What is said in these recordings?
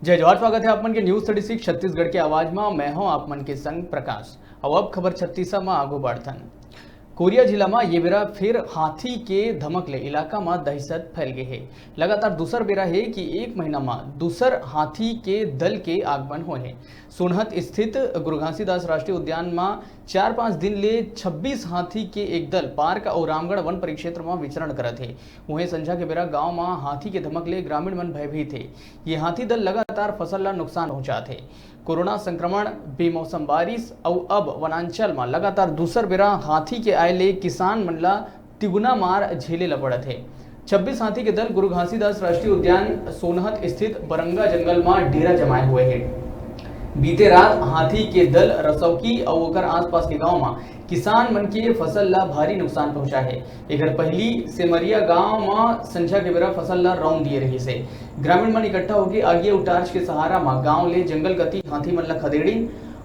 जय जवाहर, स्वागत है आपमन के न्यूज 36 छत्तीसगढ़ के आवाज में। मैं हूं आपमन के संग प्रकाश। अब खबर 36 में आगू बढ़थन। कोरिया जिला में ये बेरा फिर हाथी के धमक ले इलाका में दहशत फैल गई है। लगातार दूसर बेरा है कि एक महीना में दूसर हाथी के दल के आगमन हुए हैं। सोनहत स्थित गुरु घासीदास राष्ट्रीय उद्यान में 4-5 दिन ले 26 हाथी के एक दल पार्क और रामगढ़ वन परिक्षेत्र में विचरण करत है। वहीं संझा के बेरा गांव में हाथी के धमक ले ग्रामीण मन भयभीत है। ये हाथी दल लगातार फसल ला नुकसान पहुंचाते है। कोरोना संक्रमण, बेमौसम बारिश और अब वनांचल में लगातार दूसर बेरा हाथी के आए ले किसान मन ला तिगुना मार झेले ला पड़त है। 26 हाथी के दल गुरु घासीदास राष्ट्रीय उद्यान सोनहत स्थित बरंगा जंगल में डेरा जमाए हुए हैं। बीते रात हाथी के दल रसौकी और ओकर आसपास के गांव में किसान मन के फसल ला भारी नुकसान पहुंचा है। एकर पहली सेमरिया गांव में संझा के बेरा फसल ला रौंद दिए रही से ग्रामीण मन इकट्ठा होकर आगे और टार्च के सहारा में गांव ले जंगल गति हाथी मन ला खदेड़ी।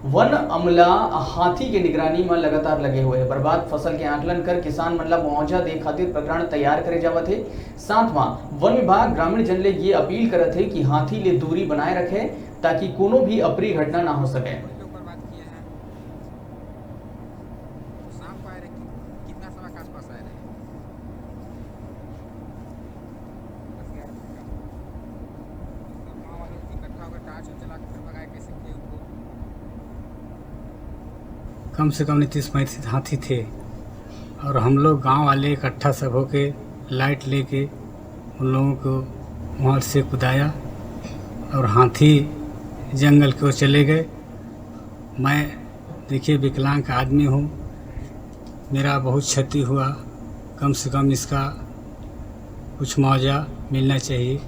वन अमला हाथी के निगरानी में लगातार लगे हुए हैं। बर्बाद फसल के आकलन कर किसान मन ला मुआवजा दे खातिर प्रकरण तैयार करे जावत है। साथ में वन विभाग ग्रामीण जन ले ये अपील करत है कि हाथी ले दूरी बनाए रखे ताकि कोनो भी अप्रिय घटना ना हो सके। कम से कम 30-35 हाथी थे और हम लोग गांव वाले इकट्ठा सब होके लाइट लेके उन लोगों को वहाँ से कुदाया और हाथी जंगल की ओर चले गए। मैं देखिए विकलांग आदमी हूँ, मेरा बहुत क्षति हुआ। कम से कम इसका कुछ मुआवजा मिलना चाहिए।